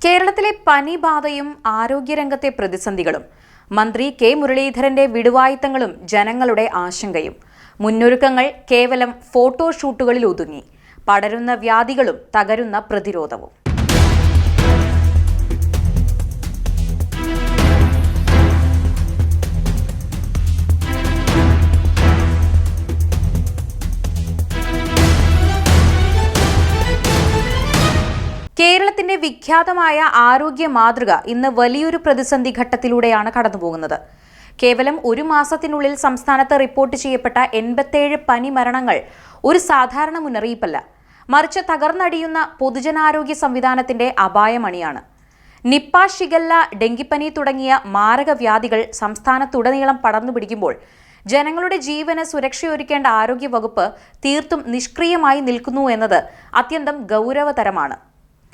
കേരളത്തിലെ പനിബാധയും ആരോഗ്യരംഗത്തെ പ്രതിസന്ധികളും മന്ത്രി കെ മുരളീധരന്റെ വിടുവായുത്തങ്ങളും ജനങ്ങളുടെ ആശങ്കയും. മുന്നൊരുക്കങ്ങൾ കേവലം ഫോട്ടോഷൂട്ടുകളിൽ ഒതുങ്ങി. പടരുന്ന വ്യാധികളും തകരുന്ന പ്രതിരോധവും. കേരളത്തിന്റെ വിഖ്യാതമായ ആരോഗ്യ മാതൃക ഇന്ന് വലിയൊരു പ്രതിസന്ധി ഘട്ടത്തിലൂടെയാണ് കടന്നുപോകുന്നത്. കേവലം ഒരു മാസത്തിനുള്ളിൽ സംസ്ഥാനത്ത് റിപ്പോർട്ട് ചെയ്യപ്പെട്ട 87 പനി മരണങ്ങൾ ഒരു സാധാരണ മുന്നറിയിപ്പല്ല, മറിച്ച് തകർന്നടിയുന്ന പൊതുജനാരോഗ്യ സംവിധാനത്തിന്റെ അപായമണിയാണ്. നിപ്പ, ഷിഗല്ല, ഡെങ്കിപ്പനി തുടങ്ങിയ മാരക വ്യാധികൾ സംസ്ഥാനത്തുടനീളം പടർന്നു പിടിക്കുമ്പോൾ ജനങ്ങളുടെ ജീവന് സുരക്ഷയൊരുക്കേണ്ട ആരോഗ്യ വകുപ്പ് തീർത്തും നിഷ്ക്രിയമായി നിൽക്കുന്നു എന്നത് അത്യന്തം ഗൗരവതരമാണ്.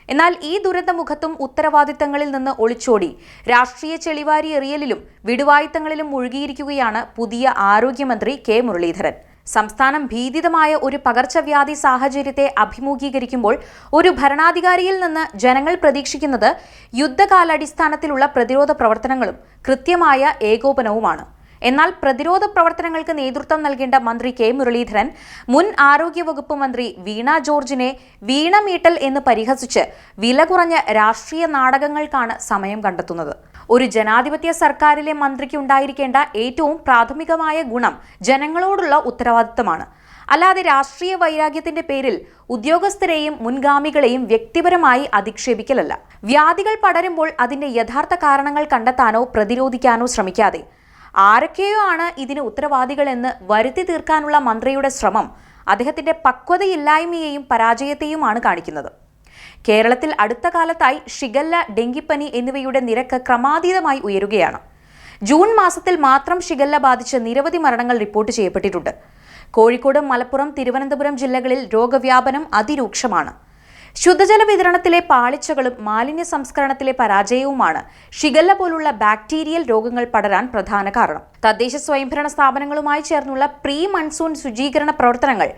എന്നാൽ ഈ ദുരന്തമുഖത്തും ഉത്തരവാദിത്തങ്ങളിൽ നിന്ന് ഒളിച്ചോടി രാഷ്ട്രീയ ചെളിവാരി എറിയലിലും വിടുവായുത്തങ്ങളിലും മുഴുകിയിരിക്കുകയാണ് പുതിയ ആരോഗ്യമന്ത്രി കെ മുരളീധരൻ. സംസ്ഥാനം ഭീതിതമായ ഒരു പകർച്ചവ്യാധി സാഹചര്യത്തെ അഭിമുഖീകരിക്കുമ്പോൾ ഒരു ഭരണാധികാരിയിൽ നിന്ന് ജനങ്ങൾ പ്രതീക്ഷിക്കുന്നത് യുദ്ധകാലാടിസ്ഥാനത്തിലുള്ള പ്രതിരോധ പ്രവർത്തനങ്ങളും കൃത്യമായ ഏകോപനവുമാണ്. എന്നാൽ പ്രതിരോധ പ്രവർത്തനങ്ങൾക്ക് നേതൃത്വം നൽകേണ്ട മന്ത്രി കെ മുരളീധരൻ മുൻ ആരോഗ്യവകുപ്പ് മന്ത്രി വീണ ജോർജിനെ വീണമീട്ടൽ എന്ന് പരിഹസിച്ച് വില കുറഞ്ഞ രാഷ്ട്രീയ നാടകങ്ങൾക്കാണ് സമയം കണ്ടെത്തുന്നത്. ഒരു ജനാധിപത്യ സർക്കാരിലെ മന്ത്രിക്ക് ഉണ്ടായിരിക്കേണ്ട ഏറ്റവും പ്രാഥമികമായ ഗുണം ജനങ്ങളോടുള്ള ഉത്തരവാദിത്തമാണ്, അല്ലാതെ രാഷ്ട്രീയ വൈരാഗ്യത്തിന്റെ പേരിൽ ഉദ്യോഗസ്ഥരെയും മുൻഗാമികളെയും വ്യക്തിപരമായി അധിക്ഷേപിക്കലല്ല. വ്യാധികൾ പടരുമ്പോൾ അതിന്റെ യഥാർത്ഥ കാരണങ്ങൾ കണ്ടെത്താനോ പ്രതിരോധിക്കാനോ ശ്രമിക്കാതെ ആരൊക്കെയോ ആണ് ഇതിന് ഉത്തരവാദികളെന്ന് വരുത്തി തീർക്കാനുള്ള മന്ത്രിയുടെ ശ്രമം അദ്ദേഹത്തിന്റെ പക്വതയില്ലായ്മയെയും പരാജയത്തെയുമാണ് കാണിക്കുന്നത്. കേരളത്തിൽ അടുത്ത കാലത്തായി ഷിഗല്ല, ഡെങ്കിപ്പനി എന്നിവയുടെ നിരക്ക് ക്രമാതീതമായി ഉയരുകയാണ്. ജൂൺ മാസത്തിൽ മാത്രം ഷിഗല്ല ബാധിച്ച് നിരവധി മരണങ്ങൾ റിപ്പോർട്ട് ചെയ്യപ്പെട്ടിട്ടുണ്ട്. കോഴിക്കോട്, മലപ്പുറം, തിരുവനന്തപുരം ജില്ലകളിൽ രോഗവ്യാപനം അതിരൂക്ഷമാണ്. ശുദ്ധജല വിതരണത്തിലെ പാളിച്ചകളും മാലിന്യ സംസ്കരണത്തിലെ പരാജയവുമാണ് ഷിഗല്ല പോലുള്ള ബാക്ടീരിയൽ രോഗങ്ങൾ പടരാൻ പ്രധാന കാരണം. തദ്ദേശ സ്വയംഭരണ സ്ഥാപനങ്ങളുമായി ചേർന്നുള്ള പ്രീ മൺസൂൺ ശുചീകരണ പ്രവർത്തനങ്ങൾ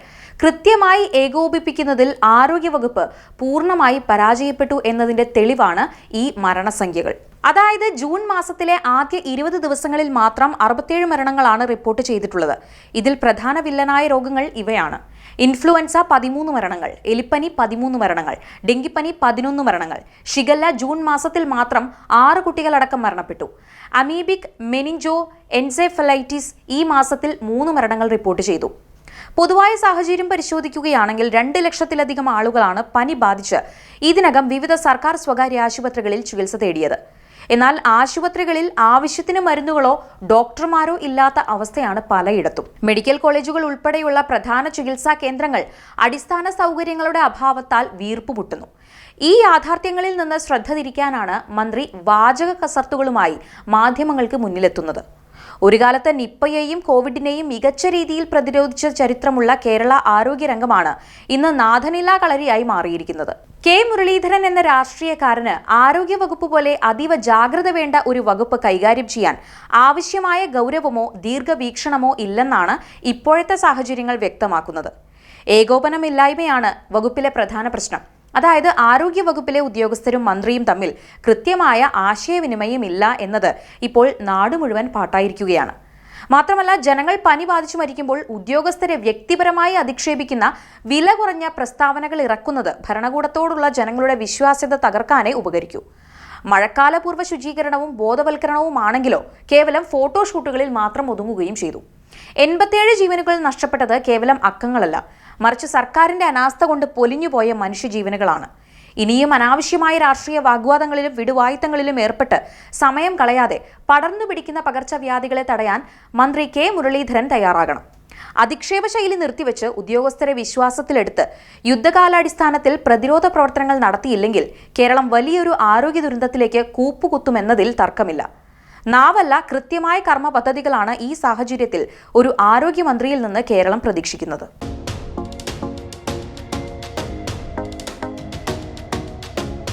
കൃത്യമായി ഏകോപിപ്പിക്കുന്നതിൽ ആരോഗ്യവകുപ്പ് പൂർണ്ണമായി പരാജയപ്പെട്ടു എന്നതിന്റെ തെളിവാണ് ഈ മരണസംഖ്യകൾ. അതായത് ജൂൺ മാസത്തിലെ ആദ്യ 20 ദിവസങ്ങളിൽ മാത്രം 67 മരണങ്ങളാണ് റിപ്പോർട്ട് ചെയ്തിട്ടുള്ളത്. ഇതിൽ പ്രധാന വില്ലനായ രോഗങ്ങൾ ഇവയാണ്: ഇൻഫ്ലുവൻസ 13 മരണങ്ങൾ, എലിപ്പനി 13 മരണങ്ങൾ, ഡെങ്കിപ്പനി 11 മരണങ്ങൾ. ഷിഗല്ല ജൂൺ മാസത്തിൽ മാത്രം 6 കുട്ടികളടക്കം മരണപ്പെട്ടു. അമീബിക് മെനിഞ്ചോ എൻസെഫലൈറ്റിസ് ഈ മാസത്തിൽ 3 മരണങ്ങൾ റിപ്പോർട്ട് ചെയ്തു. പൊതുവായ സാഹചര്യം പരിശോധിക്കുകയാണെങ്കിൽ 2 ലക്ഷത്തിലധികം ആളുകളാണ് പനി ബാധിച്ച് ഇതിനകം വിവിധ സർക്കാർ സ്വകാര്യ ആശുപത്രികളിൽ ചികിത്സ തേടിയത്. എന്നാൽ ആശുപത്രികളിൽ ആവശ്യത്തിന് മരുന്നുകളോ ഡോക്ടർമാരോ ഇല്ലാത്ത അവസ്ഥയാണ് പലയിടത്തും. മെഡിക്കൽ കോളേജുകൾ ഉൾപ്പെടെയുള്ള പ്രധാന ചികിത്സാ കേന്ദ്രങ്ങൾ അടിസ്ഥാന സൗകര്യങ്ങളുടെ അഭാവത്താൽ വീർപ്പുമുട്ടുന്നു. ഈ യാഥാർത്ഥ്യങ്ങളിൽ നിന്ന് ശ്രദ്ധ തിരിക്കാനാണ് മന്ത്രി വാചക കസർത്തുകളുമായി മാധ്യമങ്ങൾക്ക് മുന്നിലെത്തുന്നത്. ഒരു കാലത്ത് നിപ്പയെയും കോവിഡിനെയും മികച്ച രീതിയിൽ പ്രതിരോധിച്ച ചരിത്രമുള്ള കേരള ആരോഗ്യരംഗമാണ് ഇന്ന് നാഥനില്ലാ കളരിയായി മാറിയിരിക്കുന്നത്. കെ മുരളീധരൻ എന്ന രാഷ്ട്രീയക്കാരന് ആരോഗ്യവകുപ്പ് പോലെ അതീവ ജാഗ്രത വേണ്ട ഒരു വകുപ്പ് കൈകാര്യം ചെയ്യാൻ ആവശ്യമായ ഗൗരവമോ ദീർഘവീക്ഷണമോ ഇല്ലെന്നാണ് ഇപ്പോഴത്തെ സാഹചര്യങ്ങൾ വ്യക്തമാക്കുന്നത്. ഏകോപനമില്ലായ്മയാണ് വകുപ്പിലെ പ്രധാന പ്രശ്നം. അതായത് ആരോഗ്യവകുപ്പിലെ ഉദ്യോഗസ്ഥരും മന്ത്രിയും തമ്മിൽ കൃത്യമായ ആശയവിനിമയമില്ല എന്നത് ഇപ്പോൾ നാട് മുഴുവൻ പാട്ടായിരിക്കുകയാണ്. മാത്രമല്ല, ജനങ്ങൾ പനി ബാധിച്ചു മരിക്കുമ്പോൾ ഉദ്യോഗസ്ഥരെ വ്യക്തിപരമായി അധിക്ഷേപിക്കുന്ന വില കുറഞ്ഞ പ്രസ്താവനകൾ ഇറക്കുന്നത് ഭരണകൂടത്തോടുള്ള ജനങ്ങളുടെ വിശ്വാസ്യത തകർക്കാനേ ഉപകരിക്കൂ. മഴക്കാലപൂർവ്വ ശുചീകരണവും ബോധവൽക്കരണവുമാണെങ്കിലോ കേവലം ഫോട്ടോഷൂട്ടുകളിൽ മാത്രം ഒതുങ്ങുകയും ചെയ്തു. 87 ജീവനുകൾ നഷ്ടപ്പെട്ടത് കേവലം അക്കങ്ങളല്ല, മറിച്ച് സർക്കാരിന്റെ അനാസ്ഥ കൊണ്ട് പൊലിഞ്ഞുപോയ മനുഷ്യജീവനുകളാണ്. ഇനിയും അനാവശ്യമായ രാഷ്ട്രീയ വാഗ്വാദങ്ങളിലും വിടുവായുത്തങ്ങളിലും ഏർപ്പെട്ട് സമയം കളയാതെ പടർന്നു പിടിക്കുന്ന പകർച്ചവ്യാധികളെ തടയാൻ മന്ത്രി കെ മുരളീധരൻ തയ്യാറാകണം. അധിക്ഷേപ ശൈലി നിർത്തിവെച്ച് ഉദ്യോഗസ്ഥരെ വിശ്വാസത്തിലെടുത്ത് യുദ്ധകാലാടിസ്ഥാനത്തിൽ പ്രതിരോധ പ്രവർത്തനങ്ങൾ നടത്തിയില്ലെങ്കിൽ കേരളം വലിയൊരു ആരോഗ്യ ദുരന്തത്തിലേക്ക് കൂപ്പുകുത്തുമെന്നതിൽ തർക്കമില്ല. നാവല്ല, കൃത്യമായ കർമ്മ പദ്ധതികളാണ് ഈ സാഹചര്യത്തിൽ ഒരു ആരോഗ്യമന്ത്രിയിൽ നിന്ന് കേരളം പ്രതീക്ഷിക്കുന്നത്.